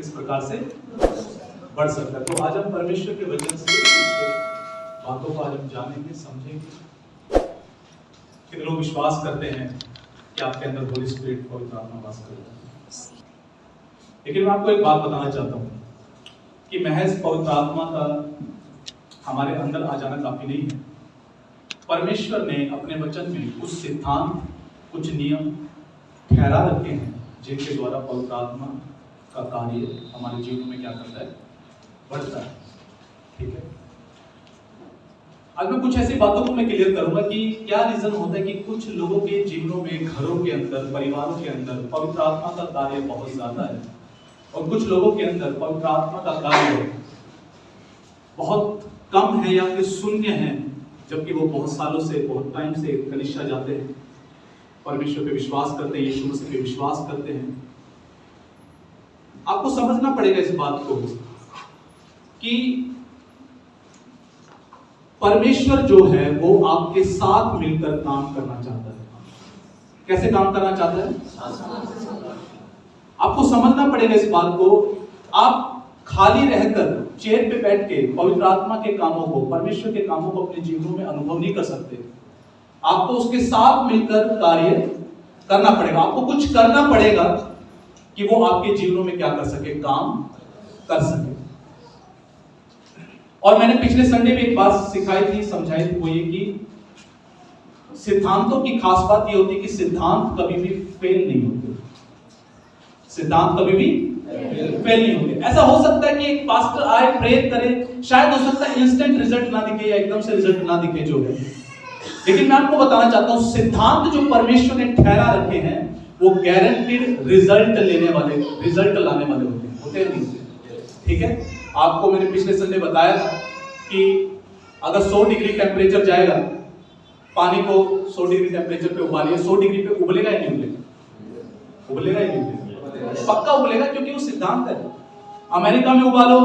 किस प्रकार से बढ़ सकता है। तो आज हम परमेश्वर के वचन से कुछ बातों को आज हम जानेंगे, समझेंगे। कितने लोग विश्वास करते हैं कि आपके अंदर होली स्पिरिट पवित्र आत्मा वास कर रहा है। लेकिन मैं आपको एक बात बताना चाहता हूँ कि महज पवित्र आत्मा का हमारे अंदर आ जाना काफी नहीं है। परमेश्वर ने अपने वचन में कुछ सिद्धांत, कुछ नियम ठहरा रखे हैं जिनके द्वारा पवित्र आत्मा का कार्य हमारे जीवन में क्या करता है, बढ़ता है। ठीक है, आज मैं कुछ ऐसी बातों को मैं क्लियर करूंगा कि क्या रीजन होता है कि कुछ लोगों के जीवनों में, घरों के अंदर, परिवारों के अंदर पवित्र आत्मा का कार्य बहुत ज्यादा है और कुछ लोगों के अंदर पवित्र आत्मा का कार्य बहुत कम है या फिर शून्य है, जबकि वो बहुत सालों से, बहुत टाइम से कलीसिया जाते हैं, परमेश्वर पे विश्वास करते हैं, यीशु मसीह पे विश्वास करते हैं। आपको समझना पड़ेगा इस बात को कि परमेश्वर जो है वो आपके साथ मिलकर काम करना चाहता है। कैसे काम करना चाहता है? आपको समझना पड़ेगा इस बात को। आप खाली रहकर चेयर पे बैठ के पवित्र आत्मा के कामों को, परमेश्वर के कामों को अपने जीवनों में अनुभव नहीं कर सकते। आपको उसके साथ मिलकर कार्य करना पड़ेगा। आपको कुछ करना पड़ेगा कि वो आपके जीवनों में क्या कर सके, काम कर सके। और मैंने पिछले संडे में एक बात सिखाई थी, समझाई थी, वो ये कि सिद्धांतों की खास बात ये होती है कि सिद्धांत कभी भी फेल नहीं होते। सिद्धांत कभी भी फेल नहीं होते। ऐसा हो सकता है कि एक पास्टर आए, प्रेयर करे, शायद हो सकता है इंस्टेंट रिजल्ट ना दिखे या एकदम से रिजल्ट ना दिखे जो है, लेकिन मैं आपको बताना चाहता हूं सिद्धांत जो परमेश्वर ने ठहरा रखे हैं वो गारंटीड रिजल्ट लेने वाले, रिजल्ट लाने वाले होते हैं नहीं। ठीक है, आपको मैंने पिछले संडे बताया था कि अगर 100 डिग्री टेम्परेचर जाएगा, पानी को 100 डिग्री टेम्परेचर पे उबालिए, 100 डिग्री पे उबलेगा ही नहीं उबलेगा? उबलेगा ही नहीं उबलेगा, पक्का उबलेगा, क्योंकि वो सिद्धांत है। अमेरिका में उबालो,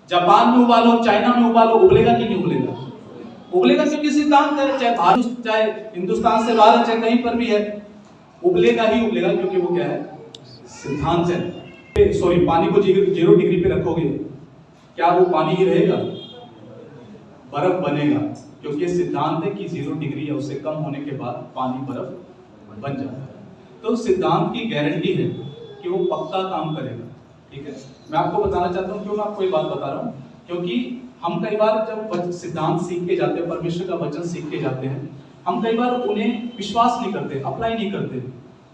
जापान में उबालो, चाइना में उबालो, उबलेगा कि नहीं उबलेगा? उबलेगा, क्योंकि सिद्धांत है। चाहे भारत, चाहे हिंदुस्तान से बाहर, चाहे कहीं पर भी है, उबलेगा ही उबलेगा, क्योंकि वो क्या है, सिद्धांत है। सॉरी, पानी को 0 डिग्री पे रखोगे, क्या वो पानी ही रहेगा? बर्फ बनेगा, क्योंकि ये सिद्धांत है कि 0 डिग्री या उससे कम होने के बाद पानी बर्फ बन जाता है। तो सिद्धांत की गारंटी है कि वो पक्का काम करेगा। ठीक है, मैं आपको बताना चाहता हूँ, क्यों मैं आपको ये बात बता रहा हूँ, क्योंकि हम कई बार जब सिद्धांत सीख के जाते हैं, परमेश्वर का वचन सीख के जाते हैं, हम कई बार उन्हें विश्वास नहीं करते, अप्लाई नहीं करते।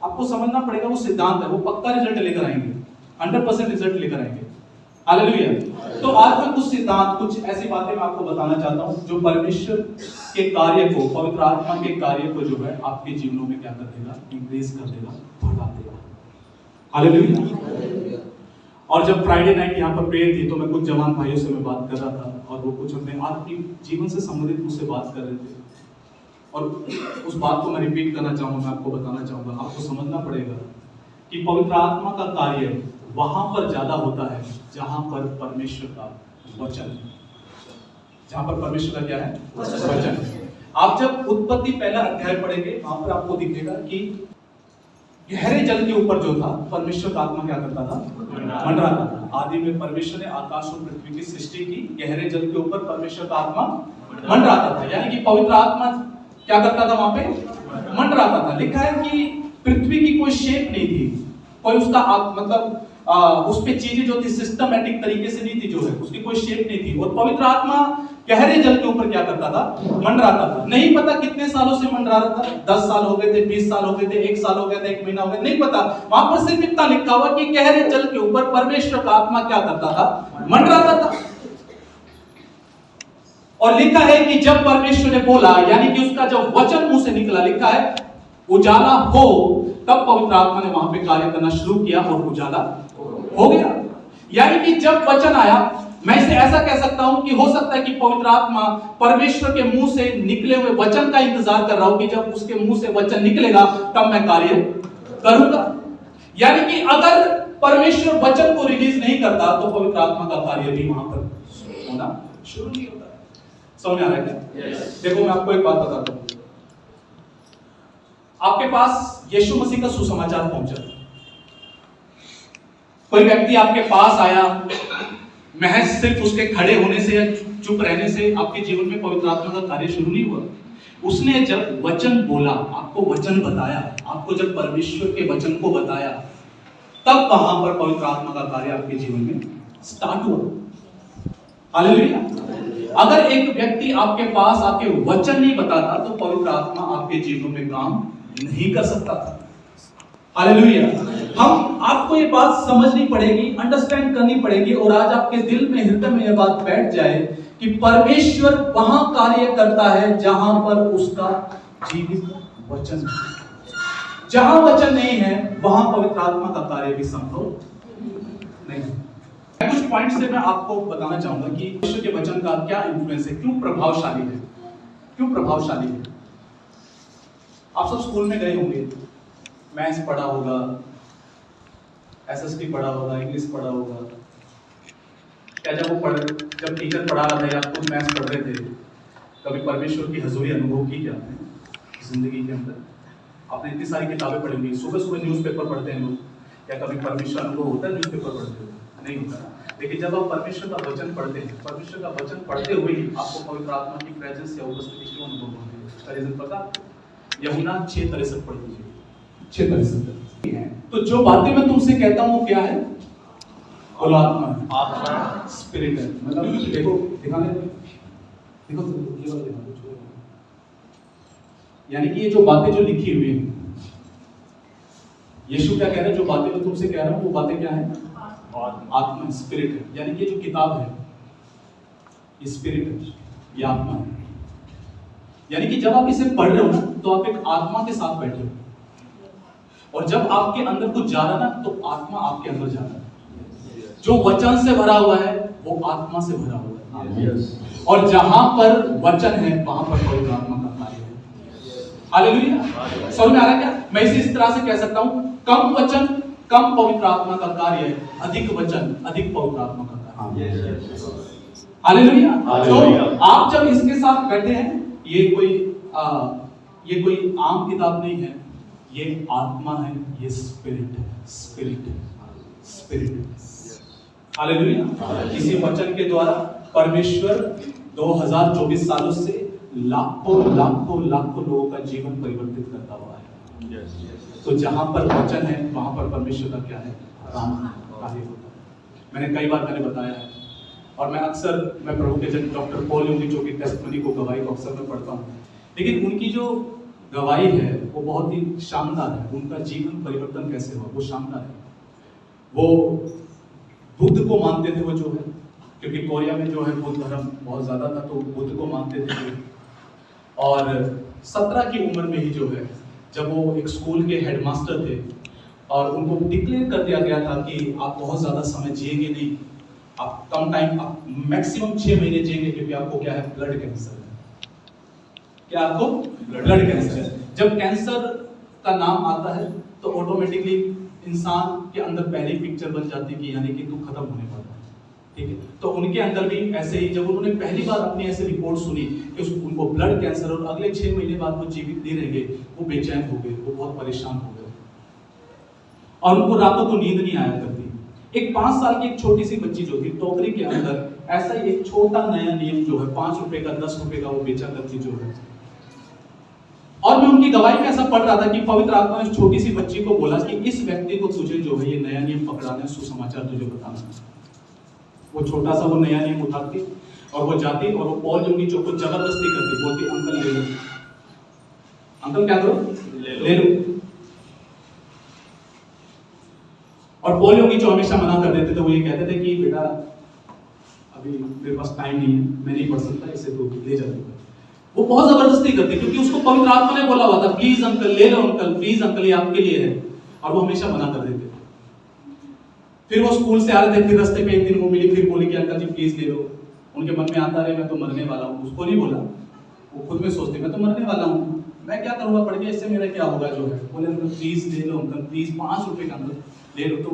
आपको समझना पड़ेगा वो सिद्धांत है, वो पक्का रिजल्ट लेकर आएंगे, 100% रिजल्ट लेकर आएंगे। हालेलुया। तो आज मैं कुछ सिद्धांत, कुछ ऐसी बातें मैं आपको बताना चाहता हूं जो परमेश्वर के कार्य को, पवित्र आत्मा के कार्य को जो है आपके जीवनों में क्या कर देगा, इंक्रीज कर देगा, बढ़ा देगा। हालेलुया। और जब फ्राइडे नाइट यहाँ पर प्रेयर थी तो मैं कुछ जवान भाइयों से मैं बात कर रहा था और वो कुछ अपने आत्मिक जीवन से संबंधित मुझसे बात कर रहे थे, और उस बात को मैं रिपीट करना चाहूंगा, मैं आपको बताना चाहूंगा। आपको समझना पड़ेगा कि पवित्र आत्मा का कार्य वहां पर ज्यादा होता है जहां पर परमेश्वर का वचन है। जहां पर परमेश्वर का क्या है, वचन है। आप जब उत्पत्ति पहला अध्याय पढ़ेंगे, वहां पर आपको दिखेगा कि गहरे जल के ऊपर जो था, परमेश्वर का आत्मा क्या करता था, मंडराता था। आदि में परमेश्वर ने आकाश और पृथ्वी की सृष्टि की, गहरे जल के ऊपर परमेश्वर का आत्मा मंडराता था, यानी कि पवित्र आत्मा क्या करता था, वहां पे मंडराता था। लिखा है कि पृथ्वी की कोई शेप नहीं थी, कोई उसका मतलब उस पे चीजें जो थी सिस्टमैटिक तरीके से नहीं थी, जो है उसकी कोई शेप नहीं थी, और पवित्र आत्मा गहरे जल के ऊपर क्या करता था, मंडराता था। नहीं पता कितने सालों से मंडरा रहा था, 10 साल हो गए थे, 20 साल हो गए थे, 1 साल हो गया था, 1 महीना हो गया, नहीं पता। वहां पर सिर्फ इतना लिखा हुआ कि गहरे जल के ऊपर परमेश्वर का आत्मा क्या करता था, मंडराता था। और लिखा है कि जब परमेश्वर ने बोला, यानी कि उसका जब वचन मुंह से निकला, लिखा है उजाला हो, तब पवित्र आत्मा ने वहां पे कार्य करना शुरू किया और उजाला हो गया। यानी कि जब वचन आया, मैं इसे ऐसा कह सकता हूं कि हो सकता है कि पवित्र आत्मा परमेश्वर के मुंह से निकले हुए वचन का इंतजार कर रहा हूं कि जब उसके मुंह से वचन निकलेगा तब मैं कार्य करूंगा। यानी कि अगर परमेश्वर वचन को रिलीज नहीं करता तो पवित्र आत्मा का कार्य भी वहां पर होना शुरू नहीं होता। समझ आ रहा है क्या? देखो मैं आपको एक बात बताता हूं। आपके पास यीशु मसीह का सुसमाचार पहुंचा, कोई व्यक्ति आपके पास आया, महज सिर्फ उसके खड़े होने से या चुप रहने से आपके जीवन में पवित्र आत्मा का कार्य शुरू नहीं हुआ। उसने जब वचन बोला, आपको वचन बताया, आपको जब परमेश्वर के वचन को बताया, तब वहां पर पवित्र आत्मा का कार्य आपके जीवन में स्टार्ट हुआ। हालेलुया। अगर एक व्यक्ति आपके पास आके वचन नहीं बताता तो पवित्र आत्मा आपके जीवन में काम नहीं कर सकता था। हालेलुया। हम आपको ये बात समझनी पड़ेगी, अंडरस्टैंड करनी पड़ेगी, और आज आपके दिल में, हृदय में ये बात बैठ जाए कि परमेश्वर वहां कार्य करता है जहां पर उसका जीवित वचन है। जहां वचन नहीं है वहां पवित्र आत्मा का कार्य भी संभव नहीं। कुछ पॉइंट से मैं आपको बताना चाहूंगा कि परमेश्वर के वचन का क्या इंफ्लुएंस है, क्यों प्रभावशाली है, क्यों प्रभावशाली है। आप सब स्कूल में गए होंगे, मैथ्स पढ़ा होगा, एसएसटी पढ़ा होगा, इंग्लिश पढ़ा होगा। क्या जब टीचर पढ़ा रहा था या खुद मैथ्स पढ़ रहे थे, कभी परमेश्वर की हजूरी अनुभव की क्या आपने जिंदगी के अंदर? आपने इतनी सारी किताबें पढ़ी होंगी, सुबह सुबह न्यूज़पेपर पढ़ते हैं लोग, क्या कभी परमेश्वर अनुभव होता है न्यूज़पेपर पढ़ते हुए? नहीं होता। लेकिन जब आप परमेश्वर का वचन पढ़ते हैं, परमेश्वर का वचन पढ़ते हुए ही आपको पवित्र आत्मा की प्रेजेंस या उपस्थिति क्यों अनुभव होती है? उसका रीजन पता? यूहन्ना 6:63 पढ़ लीजिए। 6:63 है। तो जो बातें मैं तुमसे कहता हूँ वो क्या है? बोलो आत्मा है, स्पिरिट है। मतलब देखो, दिखाने देखो, ये वाला दिखा दो। यानी कि ये जो बातें जो लिखी हुई हैं, यीशु क्या कह रहे हैं? जो बातें मैं तुमसे कह रहा हूं वो बातें क्या है? आत्मा, स्पिरिट है। यानी कि ये जो किताब है ये स्पिरिट है, ये आत्मा है। यानी कि जब आप इसे पढ़ रहे हो ना तो आप एक आत्मा के साथ बैठे हो, और जब आपके अंदर कुछ जा रहा ना तो आत्मा आपके अंदर जा रहा है। जो वचन से भरा हुआ है वो आत्मा से भरा हुआ है। और जहां पर वचन है वहां पर पवित्र आत्मा का कार्य है। हालेलुया। समझ में आ रहा है क्या? मैं इसे इस तरह से कह सकता हूं, कम वचन कम पवित्र आत्मा का कार्य है, अधिक वचन अधिक पवित्र आत्मा का कार्य है। हालेलुया। तो आप जब इसके साथ बैठे हैं, ये कोई आम किताब नहीं है, ये आत्मा है, ये स्पिरिट है, स्पिरिट है, स्पिरिट है। हालेलुया। इसी वचन के द्वारा परमेश्वर 2024 सालों से लाखों लाखों लाखों लोगों का जीवन परिवर्तित करता हुआ है। तो जहां पर वचन है वहां पर परमेश्वर का क्या है? काम कार्य होता है। मैंने कई बार बताया है, और मैं प्रभु के जन डॉक्टर पॉल यूंगी जो कि टेस्टिमनी को, गवाही को अक्सर मैं पढ़ता हूँ, लेकिन उनकी जो गवाही है वो बहुत ही शानदार है। उनका जीवन परिवर्तन कैसे हुआ वो शानदार है। वो बुद्ध को मानते थे, वो जो है, क्योंकि कोरिया में जो है बुद्ध धर्म बहुत ज्यादा था, तो बुद्ध को मानते थे। और 17 की उम्र में ही जो है, जब वो एक स्कूल के हेडमास्टर थे और उनको डिक्लेयर कर दिया गया था कि आप बहुत ज्यादा समय जिएंगे नहीं, आप कम टाइम, आप मैक्सिमम 6 महीने जिएंगे, क्योंकि आपको क्या है? ब्लड कैंसर है। क्या आपको ब्लड कैंसर है? जब कैंसर का नाम आता है तो ऑटोमेटिकली इंसान के अंदर पहली पिक्चर बन जाती है कि यानी कि तू खत्म होने वाला है। ठीक है, तो उनके अंदर भी ऐसे ही, जब उन्होंने पहली बार अपनी ऐसे रिपोर्ट सुनी कि उनको ब्लड कैंसर और अगले 6 महीने बाद वो जीवित नहीं रहेंगे, वो बेचैन हो गए, वो बहुत परेशान हो गए, और उनको रातों को नींद नहीं आया करती। एक 5 साल की एक छोटी सी बच्ची जो थी, टोकरी के अंदर ऐसा ही एक छोटा नया नियम जो है 5 रुपए का, 10 रुपए का वो बेचा करती जो है। और मैं उनकी गवाही में ऐसा पढ़ रहा था कि पवित्र आत्मा ने छोटी सी बच्ची को बोला कि इस व्यक्ति को तुझे जो है ये नया नियम पकड़ाना, सुसमाचार तुझे बताना। वो छोटा सा वो नया नियम उठाती और वो जाती और वो पॉल यूंगी जो को जबरदस्ती करती, बोलती अंकल ले लो, अंकल क्या करो, ले लो। और पॉल यूंगी जो हमेशा मना कर देते थे, वो ये कहते थे कि बेटा अभी मेरे पास टाइम नहीं है, मैं नहीं पढ़ सकता, इसे तो ले जाते। वो बहुत जबरदस्ती करती, क्योंकि उसको पवित्र आत्मा ने बोला हुआ था, प्लीज अंकल ले लो, अंकल प्लीज अंकल, ये आपके लिए है, और वो हमेशा मना कर देते थे। फिर वो स्कूल से आ रहे थे, फिर रास्ते पे एक दिन वो मिली, फिर बोली कि अंकल जी प्लीज ले लो। उनके मन में आता रहे मैं तो मरने वाला हूँ, उसको नहीं बोला, वो खुद में सोचते मैं तो मरने वाला हूँ, मैं क्या करूँगा पढ़ के, इससे मेरा क्या होगा जो है। बोले अंकल प्लीज ले लो, अंकल प्लीज 5 रुपए का अंकल ले लो। तो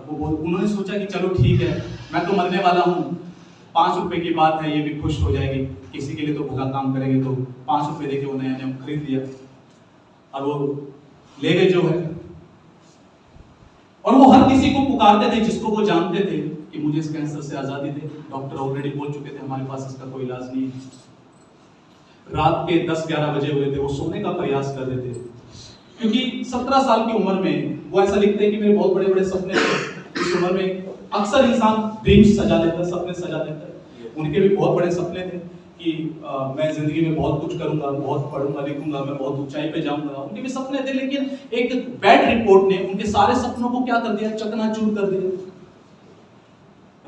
वो उन्होंने सोचा कि चलो ठीक है, मैं तो मरने वाला हूँ, 5 रुपए की बात है, ये भी खुश हो जाएगी, किसी के लिए तो भला काम करेंगे। तो 5 रुपए देके वो नया नियम खरीद लिया और वो ले गए जो है। और वो हर किसी को पुकारते थे जिसको वो जानते थे कि मुझे इस कैंसर से आजादी दे। डॉक्टर ऑलरेडी बोल चुके थे हमारे पास इसका कोई इलाज नहीं है। रात के 10-11 बजे हुए थे, वो सोने का प्रयास कर रहे थे, क्योंकि 17 साल की उम्र में वो ऐसा लिखते हैं कि मेरे बहुत बड़े बड़े सपने थे। इस उम्र में अक्सर इंसान ड्रीम्स सजा लेता है, सपने सजा लेता है। उनके भी बहुत बड़े सपने थे कि मैं जिंदगी में बहुत कुछ करूंगा, बहुत पढ़ूंगा लिखूंगा, मैं बहुत ऊंचाई पे जाऊंगा। उनके भी सपने थे, लेकिन एक बैड रिपोर्ट ने उनके सारे सपनों को क्या कर दिया, चकनाचूर कर दिया।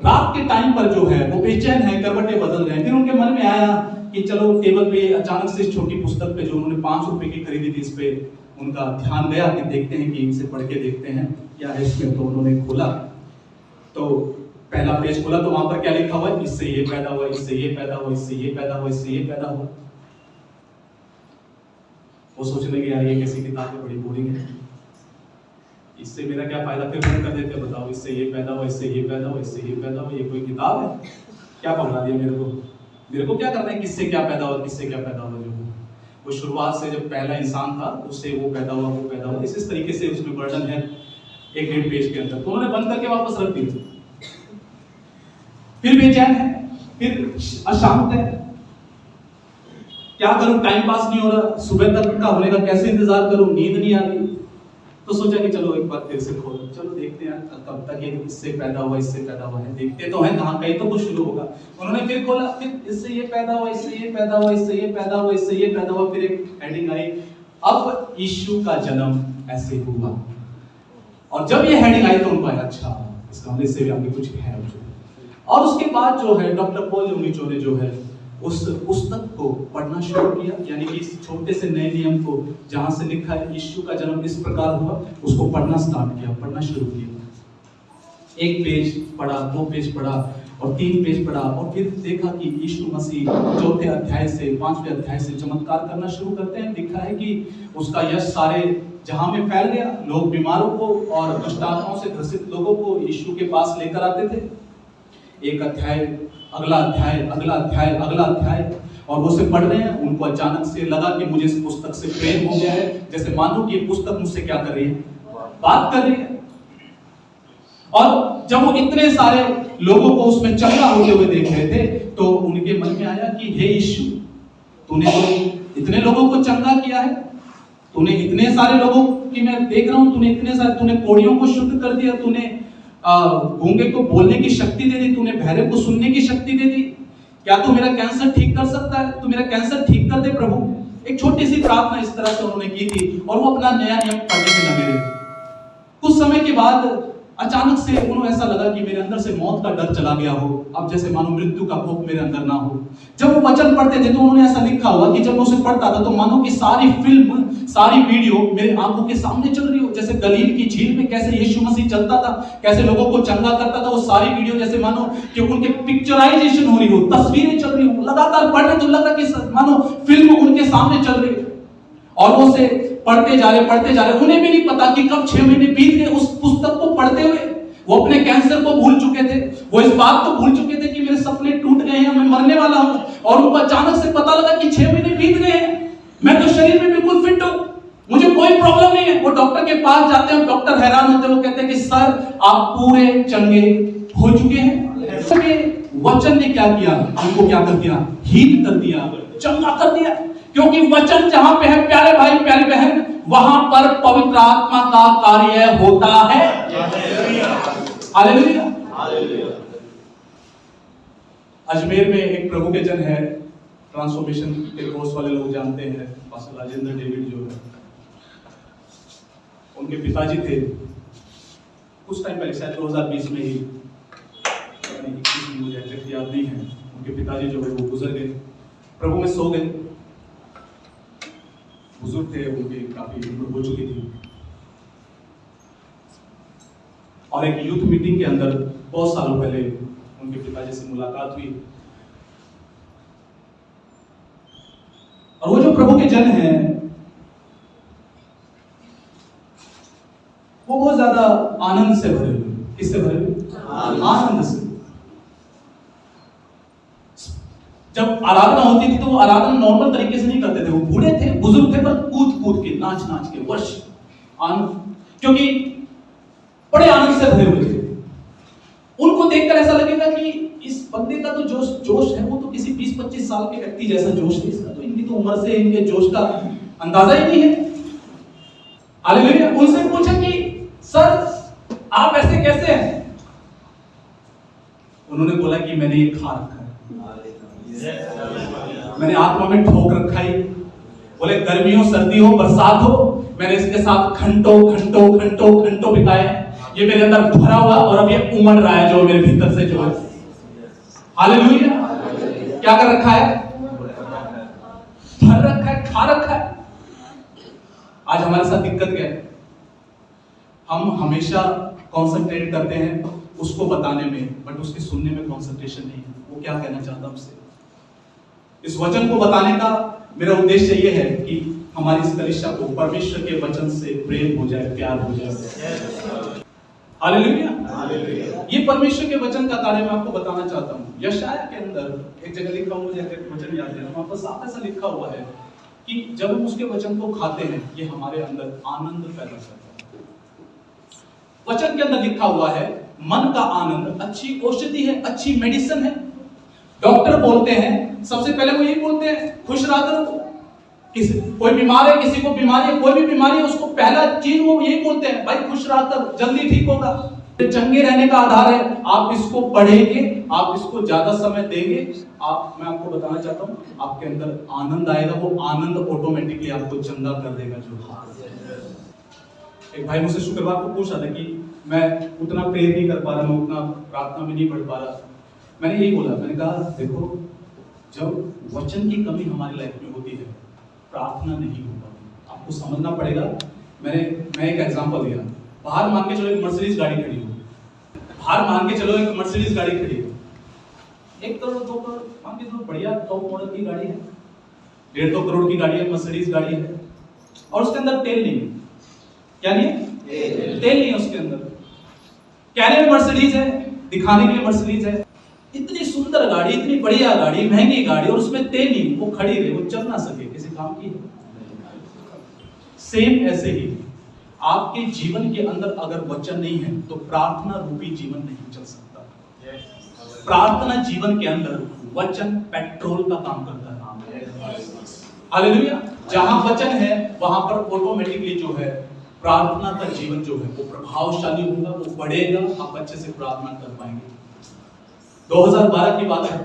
रात के टाइम पर जो है वो बेचैन है, करवटें बदल रहे हैं। फिर उनके मन में आया कि चलो टेबल पे अचानक से इस छोटी पुस्तक पे जो उन्होंने 5 रुपए की खरीदी थी, इस पे उनका ध्यान गया कि देखते हैं कि इसे पढ़ के देखते हैं क्या है इसमें। तो उन्होंने खोला, तो पहला पेज खोला तो वहां पर क्या लिखा हुआ है, इससे ये पैदा हुआ, इससे ये पैदा हुआ, इससे ये पैदा हुआ, इससे ये पैदा हुआ। वो सोचने लगे यार ये कैसी किताब है, बड़ी बोरिंग है, इससे मेरा क्या फायदा। फिर फोन कर देते, बताओ इससे ये पैदा हुआ, इससे ये पैदा हुआ, इससे ये पैदा हुआ, ये कोई किताब है? क्या पढ़ा दिया मेरे को क्या करना है, किससे क्या पैदा हुआ, किससे क्या पैदा हुआ। जो वो शुरुआत से जब पहला इंसान था उससे वो पैदा हुआ, वो पैदा हुआ, इस तरीके से उसमें वर्णन है 1-1.5 पेज के अंदर। तो उन्होंने बंद करके वापस रख दिया। फिर बेचैन है, फिर अशांत है, क्या करूं, टाइम पास नहीं हो रहा, सुबह तक का होने का कैसे इंतजार करूं, नींद नहीं आ रही। तो सोचा कि चलो एक बार फिर से खोलो, चलो देखते हैं कब तक ये इससे पैदा हुआ, इससे पैदा हुआ है, देखते तो हैं कहां, कहीं तो कुछ शुरू होगा। उन्होंने फिर खोला, फिर इससे ये पैदा हुआ, इससे ये पैदा हुआ, इससे ये पैदा हुआ, इससे ये पैदा हुआ। फिर एक हेडिंग आई, अब यीशु का जन्म ऐसे हुआ। और जब ये हेडिंग आई तो उनको आया अच्छा इसका मतलब इससे भी आगे कुछ है। और उसके बाद जो है डॉक्टर पॉल यूनिचो ने जो है उस पुस्तक को पढ़ना शुरू किया, यानी कि इस छोटे से नए नियम को जहां से लिखा है यीशु का जन्म इस प्रकार हुआ, उसको पढ़ना स्टार्ट किया, पढ़ना शुरू किया। 1 पेज पढ़ा, 2 पेज पढ़ा और 3 पेज पढ़ा, और फिर देखा कि यीशु मसीह 4थे अध्याय से 5वें अध्याय से चमत्कार करना शुरू करते हैं। लिखा है कि उसका यश सारे जहां में फैल गया, लोग बीमारों को और दुष्ट आत्माओं से ग्रसित लोगों को यीशु के पास लेकर आते थे। एक अध्याय, अगला अध्याय, अगला अध्याय, अगला अध्याय, और वो से पढ़ रहे हैं। उनको अचानक से लगा कि मुझे इस पुस्तक से प्रेम हो गया है, जैसे मानो कि ये पुस्तक मुझसे क्या कर रही है, बात कर रही है। और जब वो इतने सारे लोगों को उसमें चंगा होते हुए देख रहे थे तो उनके मन में आया कि हे यीशु, तूने तो इतने लोगों को चंगा किया है, तूने इतने सारे लोगों की मैं देख रहा हूं, तूने इतने सारे, तूने कोढ़ियों को शुद्ध कर दिया, तूने गूंगे को बोलने की शक्ति दे दी, तूने बहरे को सुनने की शक्ति दे दी। क्या तू मेरा कैंसर ठीक कर सकता है? तू मेरा कैंसर ठीक कर दे प्रभु। एक छोटी सी प्रार्थना इस तरह से उन्होंने की थी और वो अपना नया नियम पढ़ने में लगे रहे। कुछ समय के बाद अचानक से उन्हें ऐसा लगा कि मेरे अंदर से मौत का डर चला गया हो, अब जैसे मानो मृत्यु का भोग मेरे अंदर ना हो। जब वो वचन पढ़ते थे तो उन्होंने ऐसा लिखा हुआ कि जब वो उसे पढ़ता था तो मानो कि सारी फिल्म, सारी वीडियो मेरे आंखों के सामने चल रही हो। जैसे गलील की झील में कैसे यीशु मसीह चलता था, कैसे लोगों को चंगा करता था, वो सारी वीडियो जैसे मानो कि उनके पिक्चराइजेशन हो रही हो, तस्वीरें चल रही हो। लगातार पढ़ने तो लग रहा कि मानो फिल्म उनके सामने चल रही है। और वो से पढ़ते जा रहे, उन्हें भी नहीं पता कि कब 6 महीने बीत गए उस पुस्तक को पढ़ते हुए। वो अपने कैंसर को भूल चुके थे, वो इस बात को भूल चुके थे कि मेरे सपने टूट गए हैं, मैं मरने वाला हूं। और उनको अचानक से पता लगा कि 6 महीने बीत गए हैं, मैं तो शरीर में बिल्कुल फिट हूं, मुझे कोई प्रॉब्लम नहीं है। वो डॉक्टर के पास जाते हैं, डॉक्टर हैरान होते हैं, वो कहते हैं कि सर आप पूरे चंगे हो चुके हैं। वचन ने क्या किया, उनको क्या कर दिया, हील कर दिया, चंगा कर दिया। क्योंकि वचन जहां पे है प्यारे भाई प्यारी बहन, वहां पर पवित्र आत्मा का कार्य होता है। हालेलुया। अजमेर में एक प्रभु के जन है, ट्रांसफॉर्मेशन के कोर्स वाले लोग जानते हैं, पास्टर राजेंद्र डेविड जो है, उनके पिताजी थे कुछ टाइम पहले, शायद 2020 में ही, 21 में, मुझे एग्जैक्ट याद नहीं है। उनके पिताजी जो है वो गुजर गए, प्रभु में सो गए। बुजुर्ग थे, उनकी काफी उम्र हो चुकी थी। और एक यूथ मीटिंग के अंदर बहुत सालों पहले उनके पिताजी से मुलाकात हुई। और वो जो प्रभु के जन हैं वो बहुत ज्यादा आनंद से भरे हुए। किससे भरे हुए? आनंद से। जब आराधना होती थी तो वो आराधना नॉर्मल तरीके से नहीं करते थे, वो बूढ़े थे, बुजुर्ग थे, पर कूद कूद के, नाच नाच के, वर्ष आनंद, क्योंकि बड़े से भरे हुए थे। उनको देखकर ऐसा लगेगा कि इस बंदे का तो जोश है वो तो किसी 20-25 साल के व्यक्ति जैसा जोश है, इसका तो इनकी तो उम्र से इनके जोश का अंदाजा ही नहीं है। हालेलुया। उनसे पूछा कि सर आप ऐसे कैसे हैं? उन्होंने बोला कि मैंने ये खा रखा है, मैंने आत्मा में ठोक रखा है। बोले गर्मी हो, सर्दी हो, बरसात हो, मैंने इसके साथ घंटों बिताए हैं। ये मेरे अंदर भरा हुआ और अब ये उमड़ रहा है जो मेरे भीतर से जो है। हालेलुया। क्या कर रखा है? भर रखा है, खा रखा है। आज हमारे साथ दिक्कत क्या है? हम हमेशा कॉन्सेंट्रेट करते हैं उसको बताने में, बट उसके सुनने में कॉन्सेंट्रेशन नहीं है। वो क्या कहना चाहता हमसे? इस वचन को बताने का मेरा उद्देश्य ये है कि हमारी इस कलीसिया को परमेश्वर के वचन से प्रेम हो जाए, प्यार हो जाए। हालेलुया। ये परमेश्वर के वचन का कार्य मैं आपको बताना चाहता हूँ। यशाया के अंदर एक जगह लिखा हुआ, मुझे वचन याद है, वहां पर साफ ऐसा लिखा हुआ है कि जब हम उसके वचन को खाते हैं ये हमारे अंदर आनंद पैदा करता है। वचन के अंदर लिखा हुआ है मन का आनंद अच्छी औषधि है, अच्छी मेडिसिन है। डॉक्टर बोलते हैं, सबसे पहले वो यही बोलते हैं खुश रहा करो। कोई बीमार है, किसी को बीमारी है, कोई भी बीमारी है, उसको पहला चीज वो यही बोलते हैं, भाई खुश रहा कर, जल्दी ठीक होगा। चंगे रहने का आधार है आप इसको पढ़ेंगे, आप इसको ज्यादा समय देंगे, मैं आपको बताना चाहता हूँ आपके अंदर आनंद आएगा। वो आनंद ऑटोमेटिकली आपको चंगा कर देगा। जो एक भाई मुझसे शुक्रवार को पूछ रहा था कि मैं उतना प्रेयर नहीं कर पा रहा, मैं उतना प्रार्थना में नहीं पढ़ पा रहा। मैंने यही बोला, मैंने कहा देखो, जब वचन की कमी हमारी लाइफ में होती है प्रार्थना नहीं होगा। आपको समझना पड़ेगा। मैं एक एग्जांपल दिया। बाहर मान के चलो एक मर्सिडीज गाड़ी खड़ी हो, बाहर मान के चलो एक मर्सिडीज गाड़ी खड़ी हो, 1 करोड़ 2 करोड़ मान के चलो, बढ़िया टॉप मॉडल की गाड़ी है, 1.5-2 करोड़ की गाड़ी है, मर्सिडीज गाड़ी है, और उसके अंदर तेल नहीं है। क्या नहीं है? तेल नहीं है उसके अंदर। कहने में मर्सिडीज है, दिखाने के लिए मर्सिडीज है, इतनी सुंदर गाड़ी, इतनी बढ़िया गाड़ी, महंगी गाड़ी, और उसमें तेल नहीं, वो खड़ी रहे, वो चल ना सके, किसी काम की। सेम ऐसे ही आपके जीवन के अंदर अगर वचन नहीं है तो प्रार्थना रूपी जीवन नहीं चल सकता। प्रार्थना जीवन के अंदर वचन पेट्रोल का काम करता है। हालेलुया। जहां वचन है वहां पर ऑटोमेटिकली जो है प्रार्थना का जीवन जो है वो प्रभावशाली होगा, वो बढ़ेगा, आप अच्छे से प्रार्थना कर पाएंगे। 2012 की बात है,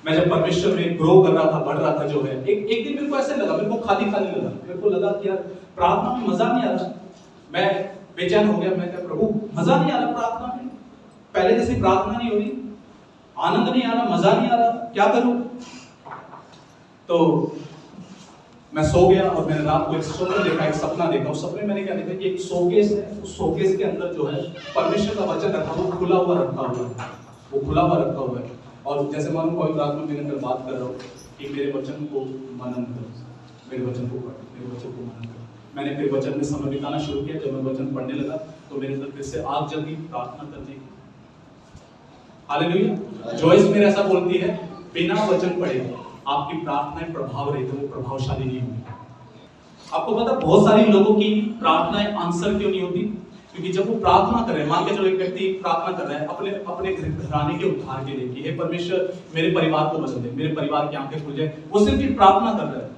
मैं जब परमेश्वर में ग्रो कर रहा था, बढ़ रहा था, जो है एक दिन मेरे को ऐसे लगा, मेरे को खाली लगा, मेरे को लगा कि यार प्रार्थना में मजा नहीं आ रहा। मैं बेचैन हो गया, मैं क्या प्रभु मजा नहीं आ रहा प्रार्थना में, पहले जैसी प्रार्थना नहीं हो रही, आनंद नहीं आ रहा, मजा नहीं आ रहा, क्या करूं? तो मैं सो गया और मैंने रात को एक स्वप्न देखा, एक सपना देखा। उस सपने में मैंने क्या देखा कि एक शोकेस है, उस शोकेस के अंदर जो है परमेश्वर का वचन रखा, वो खुला हुआ रखा हुआ है, वो खुला हुआ रखा हुआ है। और जैसे मानो कोई रात में मेरे अंदर बात कर रहा हो कि मेरे वचन को मनन कर, मेरे वचन को पढ़, मेरे वचन को मनन कर। मैंने फिर वचन में समय बिताना शुरू किया। जब मैं वचन पढ़ने लगा तो मेरे अंदर फिर से आग जगी प्रार्थना करने की। हालेलुया। जॉयस मेरे ऐसा बोलती है, बिना वचन पढ़े आपकी प्रार्थनाएं प्रभाव रही तो वो प्रभावशाली नहीं होगी। आपको पता बहुत सारी लोगों की प्रार्थनाएं आंसर क्यों नहीं होती? क्योंकि जब वो प्रार्थना कर रहे हैं, मान के चलो एक व्यक्ति प्रार्थना कर रहा है अपने घराने के उद्धार के लिए कि हे परमेश्वर मेरे परिवार को बदल दे, मेरे परिवार की आंखें खुल जाए, वो सिर्फ प्रार्थना कर रहा है,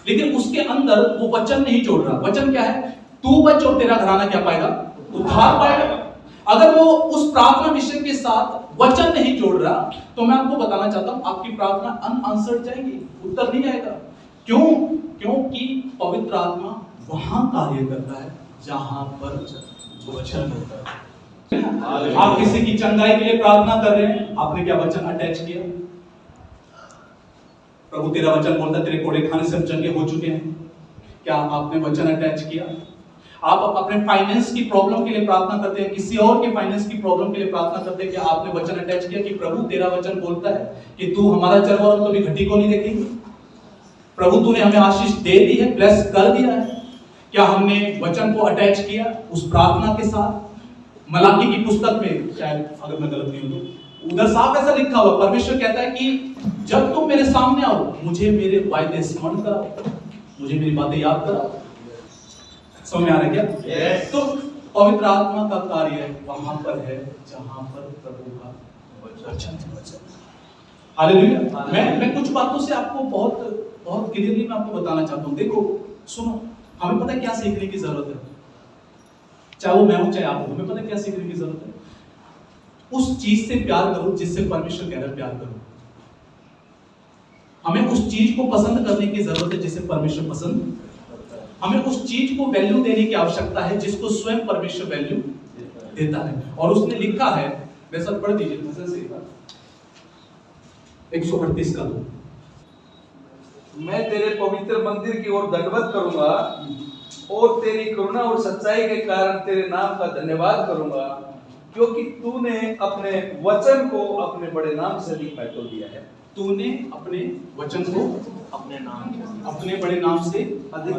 लेकिन उसके अंदर वो वचन नहीं जोड़ रहा। वचन क्या है? तू बच और तेरा घराना क्या पाएगा? उद्धार पाएगा। अगर वो उस प्रार्थना विषय के साथ वचन नहीं जोड़ रहा तो मैं आपको बताना चाहता हूं आपकी प्रार्थना अनआंसर्ड जाएगी, उत्तर नहीं आएगा। क्यों? क्योंकि पवित्र आत्मा वहां कार्य करता है जहां पर वचन होता है। आप किसी की चंगाई के लिए प्रार्थना कर रहे हैं, आपने क्या वचन अटैच किया? प्रभु तेरा वचन बोलता है तेरे कोड़े खाने से हम चंगे हो चुके हैं। क्या आपने वचन अटैच किया? आप अपने फाइनेंस की प्रॉब्लम के लिए प्रार्थना करते हैं, किसी और के फाइनेंस की प्रॉब्लम के लिए प्रार्थना करते हैं, क्या आपने वचन अटैच किया कि प्रभु तेरा वचन बोलता है कि तू हमारा चल और हम कभी घटी को नहीं देखेंगे? प्रभु तूने हमें आशीष दे दी है, ब्लेस कर दिया है। क्या हमने वचन को अटैच किया उस प्रार्थना के साथ? मलाकी की पुस्तक में, शायद अगर मैं गलत नहीं हूं तो उधर साफ ऐसा लिखा हुआ, परमेश्वर कहता है कि जब तुम मेरे सामने आओ मुझे मेरे वायदे स्मरण कराओ, मुझे मेरी बातें याद कराओ। समझ में आ रहा है क्या? तो पवित्र आत्मा का कार्य वहां पर है जहां पर प्रभु का वचन है। हालेलुया। मैं कुछ बातों से आपको बहुत बहुत क्लियरली मैं आपको बताना चाहता हूं। देखो सुनो, हमें पता है क्या सीखने की जरूरत है, चाहे वो मैं हूं चाहे आप हो, हमें पता है क्या सीखने की जरूरत है। उस चीज से प्यार करो जिससे परमेश्वर कह रहा है प्यार करो। हमें उस चीज को पसंद करने की जरूरत है जिसे परमेश्वर पसंद, हमें उस चीज को वैल्यू देने की आवश्यकता है जिसको स्वयं परमेश्वर वैल्यू देता है। और उसने लिखा है, मेरे साथ पढ़ दीजिए भजन से 138 का दो। मैं तेरे पवित्र मंदिर की ओर दंडवत करूंगा और तेरी करुणा और सच्चाई के कारण तेरे नाम का धन्यवाद करूंगा, क्योंकि तूने अपने वचन को अपने बड़े नाम से अधिक महत्व दिया है। तूने अपने वचन को अपने बड़े नाम से अधिक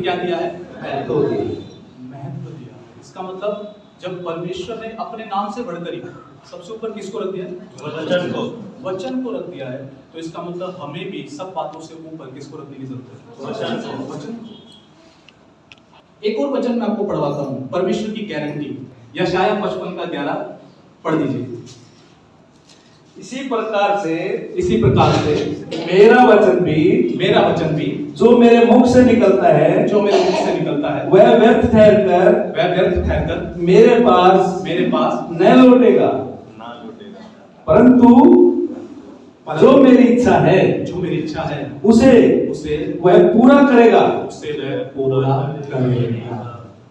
क्या दिया है? महत्व दिया। इसका मतलब जब परमेश्वर ने अपने नाम से बढ़कर सबसे ऊपर किसको रख दिया? वचन को रख दिया है। तो इसका मतलब हमें भी सब बातों से ऊपर किसको रखने की जरूरत है? वचन। एक और वचन मैं आपको पढ़वाता हूं, परमेश्वर की गारंटी, यशाया 55 का 11 पढ़ दीजिए। इसी प्रकार से मेरा वचन भी जो मेरे मुख से निकलता है वह व्यर्थ ठहरकर मेरे पास न लौटेगा, परंतु जो मेरी इच्छा है उसे वह पूरा करेगा।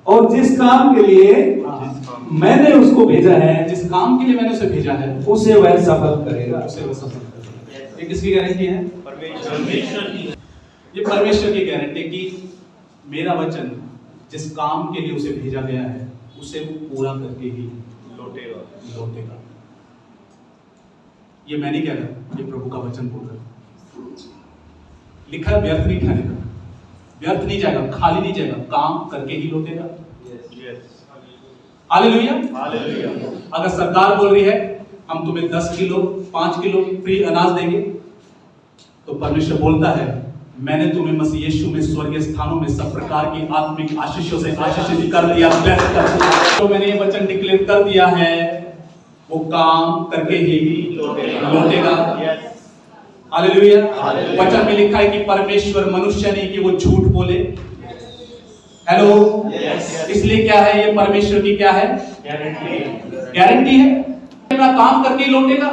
और जिस काम के लिए मैंने उसको भेजा है, उसे भेजा है, उसे वह सफल करेगा। ये किसकी गारंटी है? ये परमेश्वर की गारंटी कि मेरा वचन जिस काम के लिए उसे भेजा गया है उसे वो पूरा करके ही लौटेगा। ये मैं नहीं कह रहा, ये प्रभु का वचन बोल रहा है। लिखा है व्यर्थ नहीं ठहरेगा, व्यर्थ नहीं जाएगा, खाली नहीं जाएगा, काम करके ही लौटेगा। हालेलुया। अगर सरकार बोल रही है हम तुम्हें 10 किलो 5 किलो फ्री अनाज देंगे, तो परमेश्वर बोलता है मैंने तुम्हें मसीह यीशु में स्वर्गीय स्थानों में सब प्रकार की आत्मिक आशीषों से आशीषित कर दिया, तो मैंने ये वचन डिक्लेयर कर दिया है, वो काम करके ही लौटेगा। हालेलुया। वचन में लिखा है कि परमेश्वर मनुष्य नहीं कि वो झूठ बोले। हेलो, इसलिए क्या है ये परमेश्वर की क्या है? गारंटी है, मेरा काम करके ही लौटेगा।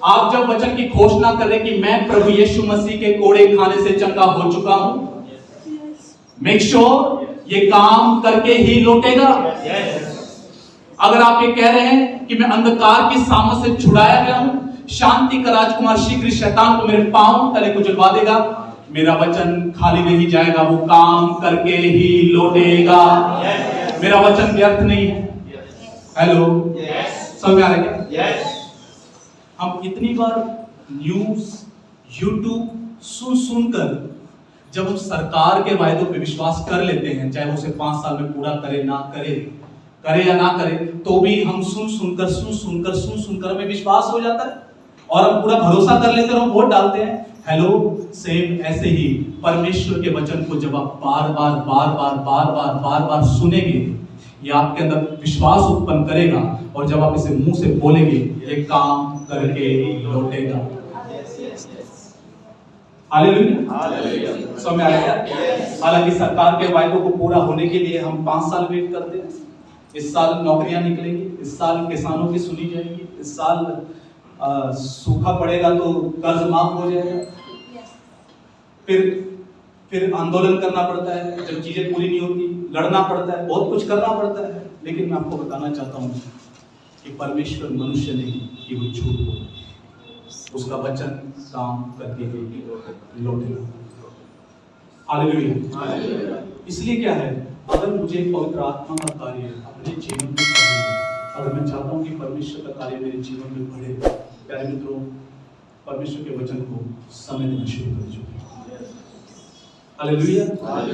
आप जब वचन की घोषणा करें कि मैं प्रभु यीशु मसीह के कोड़े खाने से चंगा हो चुका हूं, मेक श्योर ये काम करके ही लौटेगा। अगर आप ये कह रहे हैं कि मैं अंधकार की सामत से छुड़ाया गया हूं, शांति का राजकुमार शीघ्र शैतान को मेरे पांव तले कुचलवा देगा, मेरा वचन खाली नहीं जाएगा, वो काम करके ही लौटेगा। मेरा वचन व्यर्थ नहीं है। हेलो, समझ आ रहा है क्या? हम कितनी बार न्यूज यूट्यूब सुनकर जब हम सरकार के वायदों पे विश्वास कर लेते हैं, चाहे उसे 5 साल में पूरा करे या ना करे, तो भी हम सुनकर हमें विश्वास हो जाता है और हम पूरा भरोसा कर लेते हैं और वोट डालते हैं। हेलो, सेम ऐसे ही परमेश्वर के वचन को जब आप बार बार सुनेंगे, ये आपके अंदर विश्वास उत्पन्न करेगा और जब आप इसे मुंह से बोलेंगे ये काम करके लौटेगा। हालेलुया। समझ आ रहा है? हालांकि सरकार के वायदों को पूरा होने के लिए हम 5 साल वेट करते हैं। इस साल नौकरियां निकलेंगी, इस साल किसानों की सुनी जाएगी, इस साल सूखा पड़ेगा तो कर्ज माफ हो जाएगा। फिर आंदोलन करना पड़ता है, जब चीजें पूरी नहीं होती लड़ना पड़ता है, बहुत कुछ करना पड़ता है। लेकिन मैं आपको बताना चाहता हूं कि परमेश्वर मनुष्य नहीं कि वो झूठ बोले, उसका वचन काम करके लौटेगा। हालेलुया। इसलिए क्या है, अगर मुझे पवित्र आत्मा का कार्य अपने जीवन में करना है, अगर मैं चाहता हूं कि परमेश्वर का कार्य मेरे जीवन में बढ़े, प्यारे मित्रों, परमेश्वर के वचन को समय देना शुरू कर। हालेलुया।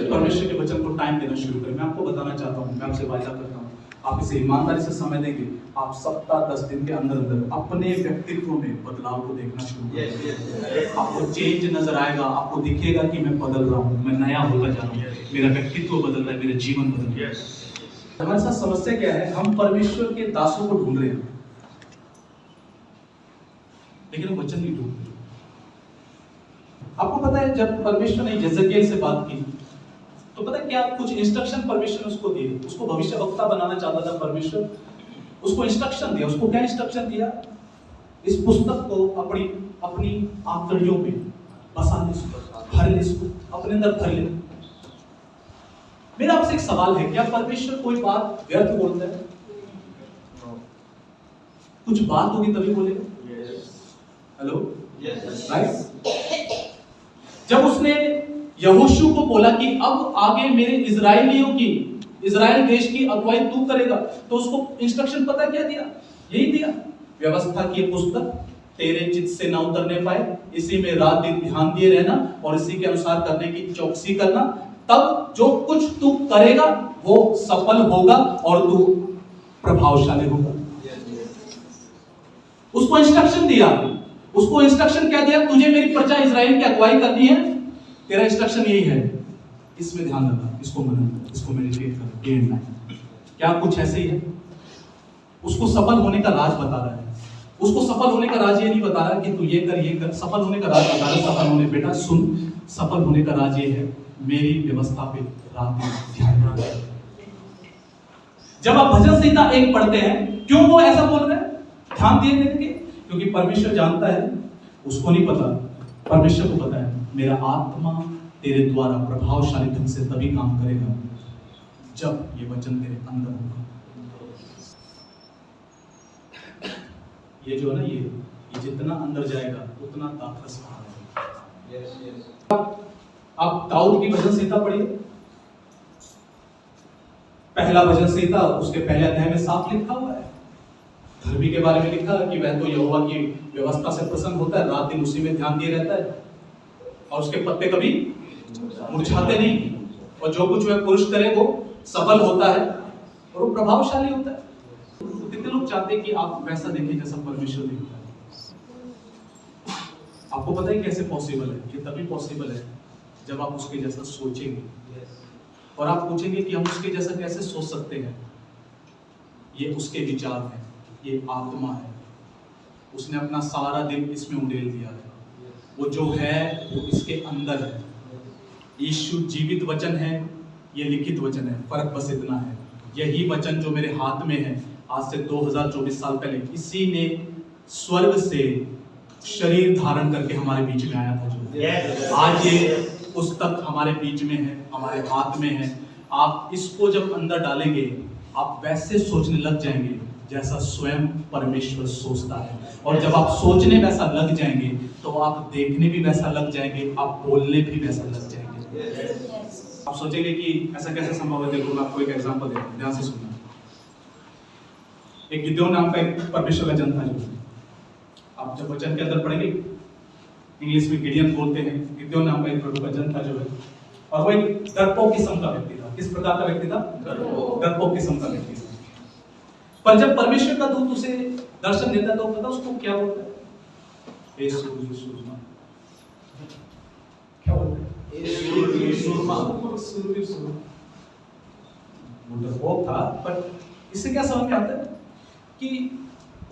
परमेश्वर के वचन को टाइम देना शुरू करें। मैं आपको बताना चाहता हूं, मैं आपसे वादा करता हूं, आप इसे ईमानदारी से समय देंगे, आप सप्ताह 10 दिन के अंदर अपने व्यक्तित्व में बदलाव को देखना शुरू करेंगे। आपको चेंज नजर आएगा, आपको दिखेगा कि मैं बदल रहा हूँ, मैं नया होता जा रहा हूँ, मेरा व्यक्तित्व बदल रहा है, मेरा जीवन बदल रहा है। हमारे साथ समस्या क्या है, हम परमेश्वर के दासों को ढूंढ रहे हैं लेकिन हम वचन नहीं ढूंढ रहे। आपको पता है जब परमेश्वर ने यजकेल से बात की तो पता है क्या कुछ इंस्ट्रक्शन परमेश्वर ने उसको दिए। उसको भविष्यवक्ता बनाना चाहता था परमेश्वर, उसको इंस्ट्रक्शन दिया। उसको क्या इंस्ट्रक्शन दिया, इस पुस्तक को अपनी अपनी आंतड़ियों में बसा ले, भर ले, इसको अपने अंदर भर ले। मेरा आपसे एक सवाल है, क्या परमेश्वर कोई बात व्यर्थ बोलता है? कुछ बात होगी तभी बोलेगा। Hello, right? जब उसने यहोशू को बोला कि अब आगे मेरे इजराइलियों की, इजराइल देश की अगुवाई तू करेगा, तो उसको इंस्ट्रक्शन पता क्या दिया? यही दिया, व्यवस्था की पुस्तक तेरे चित्त से ना उतरने पाए, इसी में रात दिन ध्यान दिए रहना और इसी के अनुसार करने की चौकसी करना, तब जो कुछ तू करेगा वो सफल होगा और तू प्रभावशाली होगा। उसको इंस्ट्रक्शन दिया। उसको इंस्ट्रक्शन क्या दिया? तुझे मेरी प्रजा इजराइल की अगुवाई करनी है, तेरा इंस्ट्रक्शन यही है, इसमें ध्यान रखना, इसको मनन कर, इसको मेडिटेट कर, डे एंड नाइट। क्या कुछ ऐसे ही है? उसको सफल होने का राज बता रहा है। उसको सफल होने का राज ये नहीं बता रहा कि तू ये कर, सफल होने का राज बता रहा है। सफल होने, बेटा सुन, सफल होने का राज ये है, मेरी व्यवस्था पे रात दिन ध्यान रखना। जब आप भजन संहिता 1 पढ़ते हैं, क्यों वो ऐसा बोल रहे हैं ध्यान दिए देंगे? क्योंकि परमेश्वर जानता है, उसको नहीं पता, परमेश्वर को पता है, मेरा आत्मा तेरे द्वारा प्रभावशाली ढंग से तभी काम करेगा जब ये वचन तेरे अंदर होगा। ये जो है ना, ये जितना अंदर जाएगा उतना दाखरस बाहर आएगा। आप दाऊद की भजन संहिता पढ़िए, पहला भजन संहिता, उसके पहले अध्याय में साफ लिखा हुआ है, धर्मी के बारे में लिखा है कि वह तो यहोवा की व्यवस्था से प्रसन्न होता है, रात दिन उसी में ध्यान दिए रहता है और उसके पत्ते कभी मुरझाते नहीं, और जो कुछ वह पुरुष करे वो सफल होता है और वो प्रभावशाली होता है। तो कितने लोग चाहते हैं कि आप वैसा देखें जैसा परमेश्वर देखता है? आपको पता है कैसे पॉसिबल है? ये तभी पॉसिबल है जब आप उसके जैसा सोचेंगे और आप पूछेंगे कि हम उसके जैसा कैसे सोच सकते हैं। ये उसके विचार हैं, ये आत्मा है, उसने अपना सारा दिन इसमें उंडेल दिया है, वो जो है वो इसके अंदर है। यीशु जीवित वचन है, ये लिखित वचन है, फर्क बस इतना है। यही वचन जो मेरे हाथ में है, आज से 2024 साल पहले इसी ने स्वर्ग से शरीर धारण करके हमारे बीच में आया था। जो आज ये पुस्तक हमारे बीच में है, हमारे हाथ में है। आप इसको जब अंदर डालेंगे, आप वैसे सोचने लग जाएंगे जैसा स्वयं परमेश्वर सोचता है, और जब आप सोचने वैसा लग जाएंगे तो आप देखने भी वैसा लग जाएंगे, आप बोलने भी वैसा लग जाएंगे। आप सोचेंगे कि ऐसा कैसे संभव है? देखो, मैं आपको एक एग्जांपल देता हूं, ध्यान से सुनना। एक गिदोन नाम का एक परमेश्वर का जन था। जो आप जब वचन के अंदर पढ़ेंगे, इंग्लिश में गिडियन बोलते हैं, गिदोन नाम का एक प्रभु का जन था जो है, और वो एक डरपोक किस्म का व्यक्ति था। किस प्रकार का व्यक्ति था? डरपोक किस्म का व्यक्ति था। पर जब परमेश्वर का दूत उसे दर्शन देता है तो पता उसको क्या बोलता है? हे सूर्य सूरमा। क्या बोलता है? हे सूर्य सूरमा। सूर्य सूरमा। वो डरपोक था, पर इससे क्या समझ में आता है कि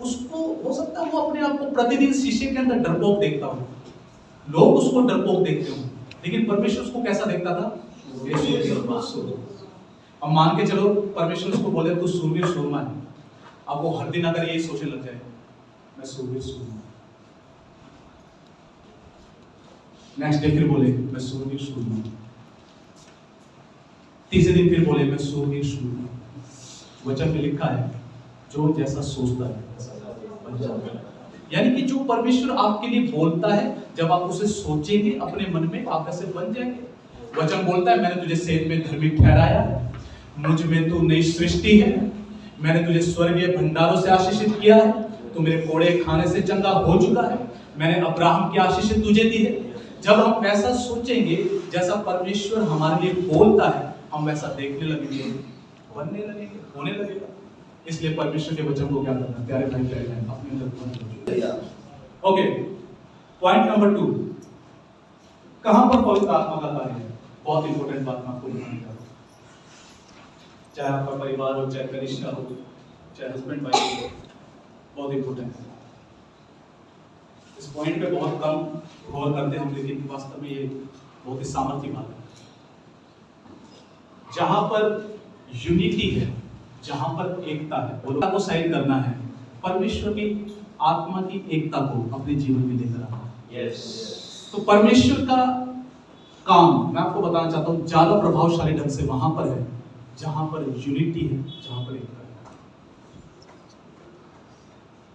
उसको हो सकता है वो अपने आप को प्रतिदिन शीशे के अंदर डरपोक देखता हो, लोग उसको डरपोक देखते हो, लेकिन परमेश्वर उसको कैसा देखता था? अब मान के चलो परमेश्वर उसको बोले तू सूरवीर सूरमा है, अब वो हर दिन अगर यही सोचने लग जाए मैं सूरवीर सूरमा, नेक्स्ट डे फिर बोले मैं सूरवीर सूरमा, तीसरे दिन फिर बोले मैं सूरवीर सूरमा। वचन में लिखा है जो जैसा सोचता है बन जाता है। यानी कि जो परमेश्वर आपके लिए बोलता है, जब आप उसे सोचेंगे अपने मन में, आप ऐसे बन जाएंगे। वचन बोलता है मैंने तुझे सेत में धर्मी ठहराया, मुझ में तू नई सृष्टि है, मैंने तुझे स्वर्गीय भंडारों से आशीषित किया है, तू मेरे कोड़े खाने से चंगा हो चुका है, मैंने अब्राहम की आशीष तुझे दी है। जब हम वैसा सोचेंगे जैसा परमेश्वर हमारे लिए बोलता है, हम वैसा देखने लगेंगे, बनने लगेंगे, होने लगेगा। इसलिए परमेश्वर के वचन को क्या करना, प्यारे भाई प्यारे बहन, अपने अंदर। ओके, पॉइंट नंबर 2, कहां पर पवित्र आत्मा का कार्य है? बहुत इंपॉर्टेंट बात मैं आपको बताने जा रहा हूं। चाहे आपका परिवार हो, चाहे कलिसिया हो, चाहे हस्बैंड वाइफ हो, बहुत इंपॉर्टेंट है। इस पॉइंट पे बहुत कम गौर करते हैं हम, लेकिन वास्तव में ये बहुत ही सामर्थ्य बात है। जहां पर यूनिटी है, जहां पर एकता है, वो को साइड करना है, परमेश्वर की आत्मा की एकता को अपने जीवन में लेकर आना है। तो परमेश्वर का काम मैं आपको बताना चाहता हूं ज्यादा प्रभावशाली ढंग से वहां पर है जहां पर यूनिटी है, जहां पर एकता है।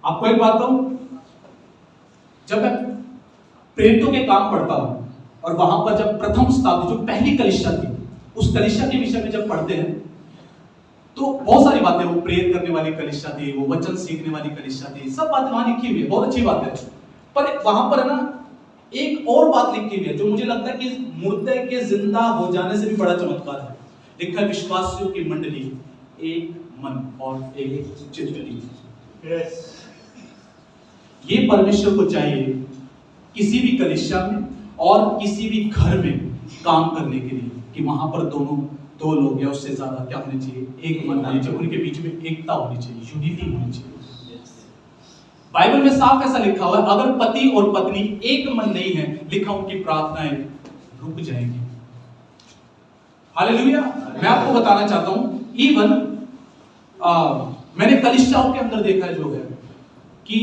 आपको एक बात कहूं, जब मैं प्रेरितों के काम पढ़ता हूं और वहां पर जब प्रथम स्थापित जो पहली कलीसिया थी, उस कलीसिया के विषय में जब पढ़ते हैं तो बहुत सारी बातें, वो प्रेयर करने वाली कलीसिया थी, वो वचन सीखने वाली कलीसिया थी, सब बातें वहां लिखी हुई है, बहुत अच्छी बात है। पर वहां पर है ना एक और बात लिखी हुई है जो मुझे लगता है कि मुर्दे के जिंदा हो जाने से भी बड़ा चमत्कार है। लिखा है विश्वासियों की मंडली एक मन और एक चित्त ली। ये परमेश्वर को चाहिए किसी भी कलीसिया में और किसी भी घर में काम करने के लिए, कि वहां पर दो लोग या उससे ज्यादा क्या होने चाहिए, एक मन होनी चाहिए, उनके बीच में एकता होनी चाहिए, यूनिटी होनी चाहिए। बाइबल में साफ ऐसा लिखा हुआ है, अगर पति और पत्नी एक मन नहीं है, लिखा उनकी प्रार्थनाएं रुक जाएंगी। हालेलुया। मैं आपको बताना चाहता हूं, इवन मैंने कलीसियाओं के अंदर देखा है जो है कि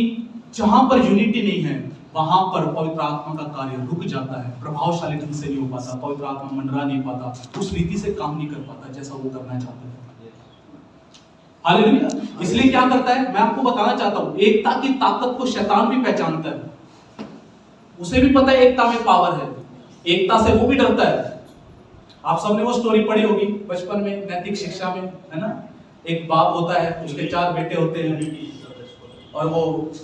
जहां पर यूनिटी नहीं है वहां पर पवित्र आत्मा का कार्य रुक जाता है, प्रभावशाली ढंग से नहीं हो पाता, पवित्र आत्मा मंडरा नहीं पाता, उस रीति से काम नहीं कर पाता जैसा वो करना चाहता है। हालेलुया। इसलिए क्या करता है, मैं आपको बताना चाहता हूं, एकता की ताकत को शैतान भी पहचानता है, उसे भी पता है एकता में पावर है, एकता से वो भी डरता है। आप सबने वो स्टोरी पढ़ी होगी बचपन में, नैतिक शिक्षा में, है ना। एक बाप होता है, उसके 4 बेटे होते हैं और वो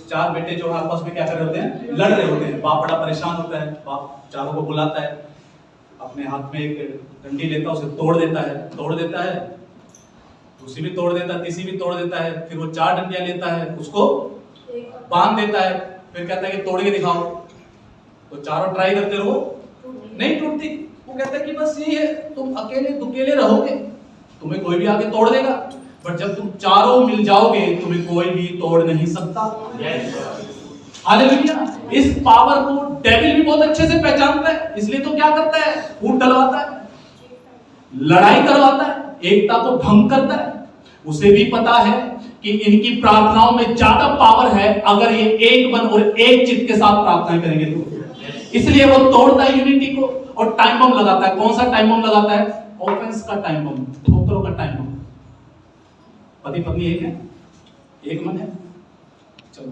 4 बेटे जो है आपस में क्या कर रहे होते हैं, लड़ रहे होते हैं। बाप बड़ा परेशान होता है, बाप चारों को बुलाता है, अपने हाथ में एक डंडी लेता है, उसे तोड़ देता है, दूसरी भी तोड़ देता है, तीसरी भी तोड़ देता है, फिर वो 4 डंडियां लेता है, उसको बांध देता है, फिर कहता है कि तोड़ के दिखाओ। तो चारों ट्राई करते रहो, नहीं टूटती। वो कहता है कि बस यही है, तुम अकेले दुकेले रहोगे, तुम्हें कोई भी आके तोड़ देगा, बट जब तुम चारों मिल जाओगे तुम्हें कोई भी तोड़ नहीं सकता। हालेलुया। इस पावर को डेविल भी बहुत अच्छे से पहचानता है, इसलिए तो क्या करता है, फूट डलवाता है, लड़ाई करवाता है, एकता को भंग करता है। उसे भी पता है कि इनकी प्रार्थनाओं में ज्यादा पावर है अगर ये एक मन और एक चित्त के साथ प्रार्थनाएं करेंगे तो। इसलिए वो तोड़ता है यूनिटी को और टाइम बम लगाता है। कौन सा टाइम बम लगाता है? ऑफेंस का टाइम बम, ठोकरों का टाइम बम। पति पत्नी एक है, एक मन है, चलो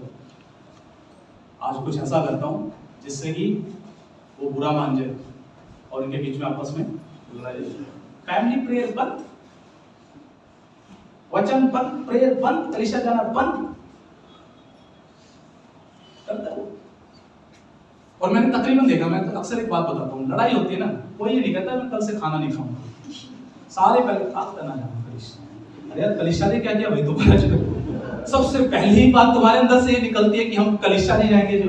आज कुछ ऐसा करता हूं जिससे कि वो बुरा मान जाए और इनके बीच में आपस में लड़ाई। फैमिली प्रेयर बंद, वचन बंद, प्रेयर बंद, कलीसिया जाना बंद करता है। और मैंने तकरीबन देखा, मैं तो अक्सर एक बात बताता हूँ, लड़ाई होती है ना, कोई ये नहीं कहता मैं कल से खाना नहीं खाऊंगा, सारे पहले आप करना जाना कलीसिया। अरे यार कलीसिया ने क्या किया भाई दोबारा चलो। सबसे पहली बात तुम्हारे अंदर से ये निकलती है कि हम कलीसिया नहीं जाएंगे। जो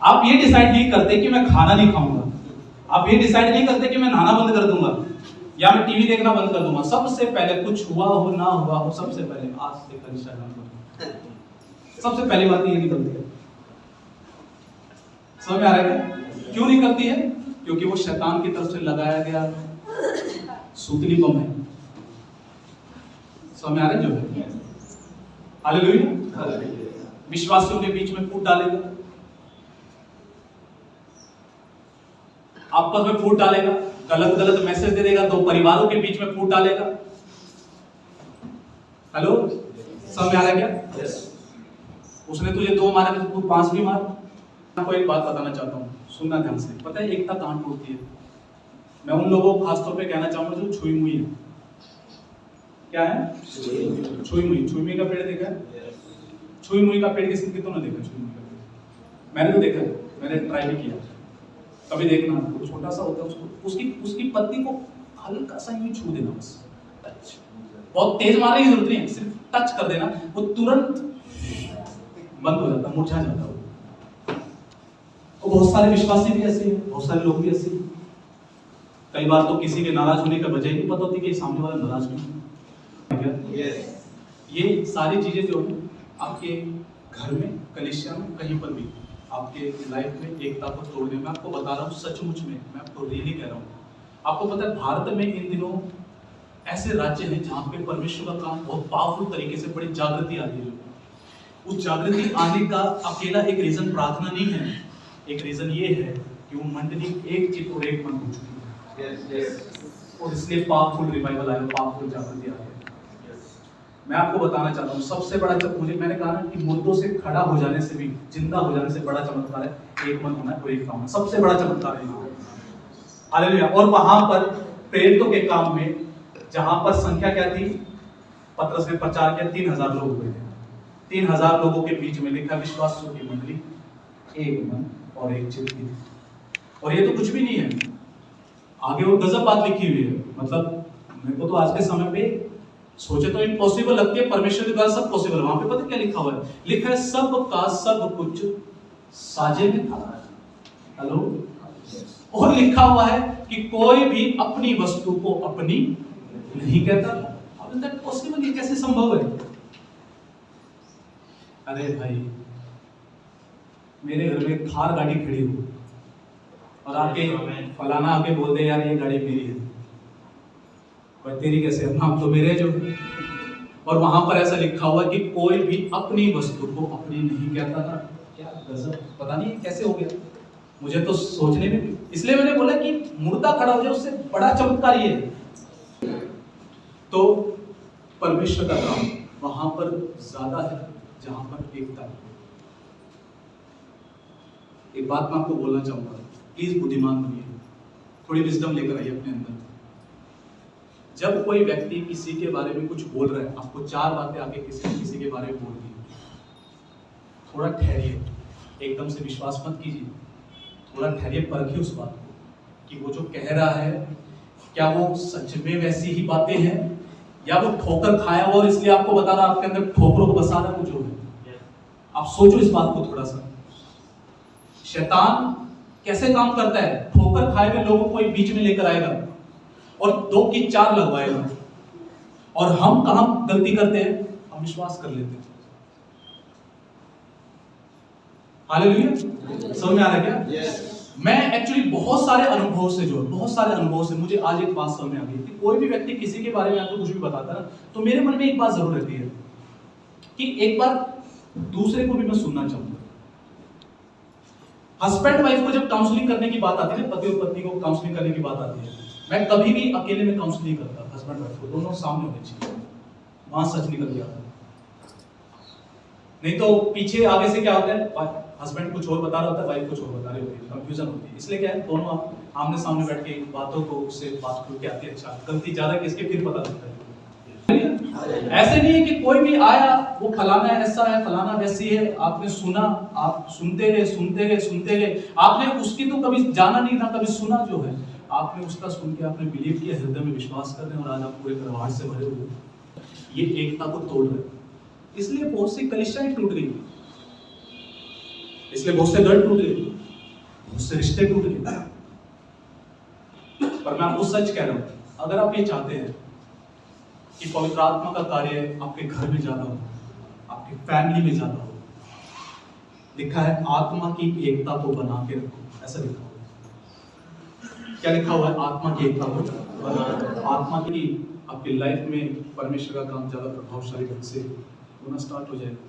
आप ये डिसाइड नहीं करते कि मैं खाना नहीं खाऊंगा, आप ये डिसाइड नहीं करते कि मैं नहाना बंद कर दूंगा या मैं टीवी देखना बंद कर दूंगा। सबसे पहले कुछ हुआ हो ना हुआ हो, सबसे पहले आज से कलीसिया जाना, सबसे पहली बात ये निकलती है। समझ में आ रहा है क्यों निकलती है? क्योंकि वो शैतान की तरफ से लगाया गया सूतली बम है। समझ में आ रहा है जो है? हालेलुया। विश्वासियों के बीच में फूट डालेगा, आपस में फूट डालेगा, गलत गलत मैसेज दे देगा, 2 परिवारों के बीच में फूट डालेगा। हेलो, समझ में आ रहा है क्या? उसने तुझे 2 मारे तो तू 5 भी मार। आपको एक बात बताना चाहता हूँ, सुनना ध्यान से। पता है एकता कहां टूटती है? मैं उन लोगों को खासतौर पे कहना चाहूंगा जो छुई मुई है। क्या है? छुई मुई का पेड़ देखा है? छुई मुई का पेड़ कितनों ने देखा? छुई मुई का पेड़ मैंने तो देखा है, मैंने ट्राई भी किया। कभी देखना, वो छोटा सा होता है, उसको उसकी पत्ती को हल्का सा यूं छू देना, बस टच, बहुत तेज मारने की जरूरत नहीं है, सिर्फ टच कर देना, वो तुरंत बंद हो जाता, मुरझा जाता है। और बहुत सारे विश्वासी भी ऐसे हैं, बहुत सारे लोग भी ऐसे हैं। कई बार तो किसी के नाराज होने का वजह ही नहीं पता होती कि सामने वाला नाराज क्यों। गया? ये सारी चीजें जो है आपके घर में, कलीसिया में, कहीं पर भी आपके लाइफ में एकता को तोड़ने में, आपको बता रहा हूँ सचमुच में, मैं आपको रियली कह रहा हूँ। आपको पता है भारत में इन दिनों ऐसे राज्य हैं जहाँ पे परमेश्वर का काम बहुत पावरफुल तरीके से, बड़ी जागृति आ रही है। उस जागृति आने का अकेला एक रीजन प्रार्थना नहीं है, एक रीजन ये है कि वो मंडली एक चित्त और एक मन हो चुकी है, और इसलिए पावरफुल रिवाइवल आया, पावरफुल जागृति आ गई। मैं आपको बताना चाहता हूँ सबसे बड़ा मैंने कहा ना कि मुर्दों से खड़ा हो जाने से भी, जिंदा हो जाने से बड़ा चमत्कार है एक मन होना और एक काम, सबसे बड़ा चमत्कार है। हालेलुया। और वहां पर प्रेरितों के काम में, जहां पर संख्या क्या थी, पतरस ने प्रचार किया, 3000 लोग हुए थे। 3000 लोगों के बीच में लिखा विश्वासियों की मंडली एक मन और एक चित्त थी। और ये तो कुछ भी नहीं है, आगे वो गजब बात लिखी हुई है। मतलब मेरे को तो आज के समय पे सोचे तो इम्पॉसिबल लगती है, परमेश्वर के द्वारा सब पॉसिबल। वहां पे पता क्या लिखा हुआ है? लिखा है सब का सब कुछ साझे में था। हेलो। और लिखा हुआ है कि कोई भी अपनी वस्तु को अपनी नहीं कहता। अब दैट पॉसिबल, ये कैसे संभव है? अरे भाई, मेरे घर में थार गाड़ी खड़ी हो और आके फलाना आके बोल दे यार ये गाड़ी मेरी है, भाई तेरी कैसे? नाम तो मेरे जो। और वहां पर ऐसा लिखा हुआ कि कोई भी अपनी वस्तु को अपनी नहीं कहता था। क्या गजब, पता नहीं कैसे हो गया, मुझे तो सोचने में, इसलिए मैंने बोला कि मुर्दा खड़ा हो जाए उससे बड़ा चमत्कार ये है। तो परमेश्वर का काम वहां पर ज्यादा है जहां पर एकता है। एक बात मैं आपको बोलना चाहूंगा, प्लीज बुद्धिमान बनिए, थोड़ी विजडम लेकर आइए अपने अंदर। जब कोई व्यक्ति किसी के बारे में कुछ बोल रहा है, आपको 4 बातें आके किसी के बारे में बोल दी, थोड़ा ठहरिए, एकदम से विश्वास मत कीजिए, थोड़ा ठहरिए, परखिए उस बात को कि वो जो कह रहा है क्या वो सच में वैसी ही बातें हैं या वो ठोकर खाया हुआ और इसलिए आपको बता रहा, आपके अंदर ठोकरों को बसा रहा है वो जो है। आप सोचो इस बात को थोड़ा सा। शैतान कैसे काम करता है? ठोकर खाए हुए लोगों को बीच में लेकर आएगा और 2 की 4 लगवाएगा। और हम कहां गलती करते हैं? हम विश्वास कर लेते हैं। हालेलुया। समझ में आ रहा है क्या? मैं एक्चुअली बहुत सारे अनुभव से मुझे आज एक बात समझ में आ गई कि कोई भी व्यक्ति किसी के बारे में आपको कुछ भी बताता है तो मेरे मन में एक बात जरूर रहती है कि एक बार दूसरे को भी मैं सुनना चाहूंगा। हस्बैंड वाइफ को जब काउंसलिंग करने की बात आती है, पति और पत्नी को काउंसलिंग करने की बात आती है, मैं कभी भी अकेले में काउंसलिंग नहीं करता। हस्बैंड वाइफ को दोनों सामने होने चाहिए, वहां सच निकल जाता है। नहीं तो पीछे आगे से क्या होता है, हस्बैंड कुछ और बता रहा होता है, वाइफ कुछ और बता रही होती है, कंफ्यूजन होती है। इसलिए क्या है, दोनों आप आमने सामने बैठ के बातों को उससे बात करके आती है। अच्छा, गलती ज्यादा किसके फिर पता लगता है। ऐसे नहीं है कि कोई भी आया वो फलाना ऐसा है, फलाना वैसी है, आपने सुना, आप सुनते गए, आपने उसकी तो कभी जाना नहीं था, कभी सुना जो है आपने उसका सुन के आपने बिलीव किया, हृदय में विश्वास कर रहे हैं और आज आप पूरे करवाहट से भरे हुए। ये एकता को तोड़ रहे, इसलिए बहुत सी कलीसियाएं टूट गई, इसलिए बहुत से घर टूट गए, बहुत से रिश्ते टूट गए। पर मैं आपको सच कह रहा हूं, अगर आप ये चाहते हैं कि पवित्र आत्मा का कार्य आपके घर में ज्यादा हो, आपकी फैमिली में ज्यादा हो, लिखा है आत्मा की एकता को बना के रखो, ऐसा लिखा हुआ है। क्या लिखा हुआ है? आत्मा की एकता को बना, आत्मा की आपकी लाइफ में परमेश्वर का काम ज्यादा प्रभावशाली ढंग से होना स्टार्ट हो जाएगा।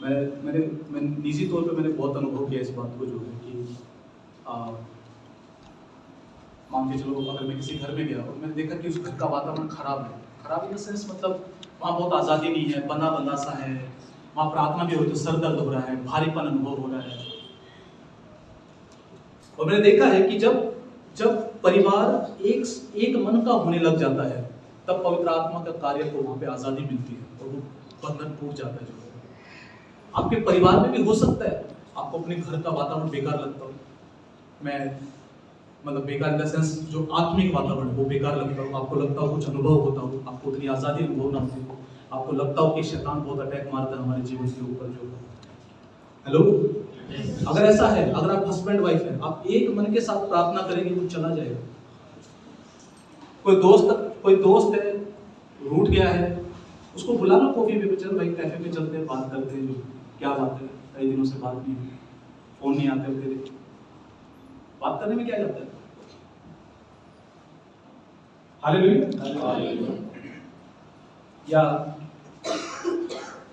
मैं निजी तौर पे मैंने बहुत अनुभव किया इस बात को, जो है कि मान के चलो अगर मैं किसी घर में गया और मैंने देखा कि उस घर का वातावरण खराब इन द सेंस, मतलब वहाँ बहुत आज़ादी नहीं है, बंदा सा है, वहाँ प्रार्थना भी हो तो सर दर्द हो रहा है, भारीपन अनुभव हो रहा है। और मैंने देखा है कि जब परिवार एक मन का होने लग जाता है, तब पवित्र आत्मा का कार्य को वहाँ पे आज़ादी मिलती है और वो बंधन टूट जाता है। आपके परिवार में भी हो सकता है आपको अपने घर का वातावरण बेकार लगता हो, मैं मतलब बेकार इन द सेंस जो आत्मिक वातावरण वो बेकार लगता हो, आपको लगता हो कुछ अनुभव होता हो, आपको उतनी आज़ादी अनुभव ना होती हो, आपको लगता हो कि शैतान बहुत अटैक मारता है हमारे जीवन के ऊपर जो। हेलो, अगर ऐसा है, अगर आप हस्बैंड वाइफ है, आप एक मन के साथ प्रार्थना करेंगे तो चला जाएगा। कोई दोस्त है, रूठ गया है, उसको बुला लो कॉफी पे, चल भाई कैफे पे चलते हैं, बात करते हैं। जो क्या बात है, कई दिनों से बात नहीं हुई, फोन नहीं आते तेरे, बात करने में क्या जाता है? हालेलुया। या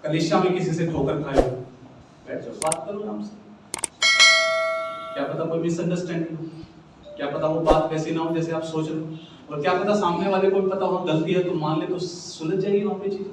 कलीसिया में किसी से ठोकर खाए हो, बैठ जाओ, बात करो आराम से। क्या पता कोई मिसअंडरस्टैंडिंग हो, क्या पता वो बात वैसी ना हो जैसे आप सोच रहे हो, और क्या पता सामने वाले को भी पता हो गलती है तो मान ले, तो सुलझ जाएगी वहां पे चीज।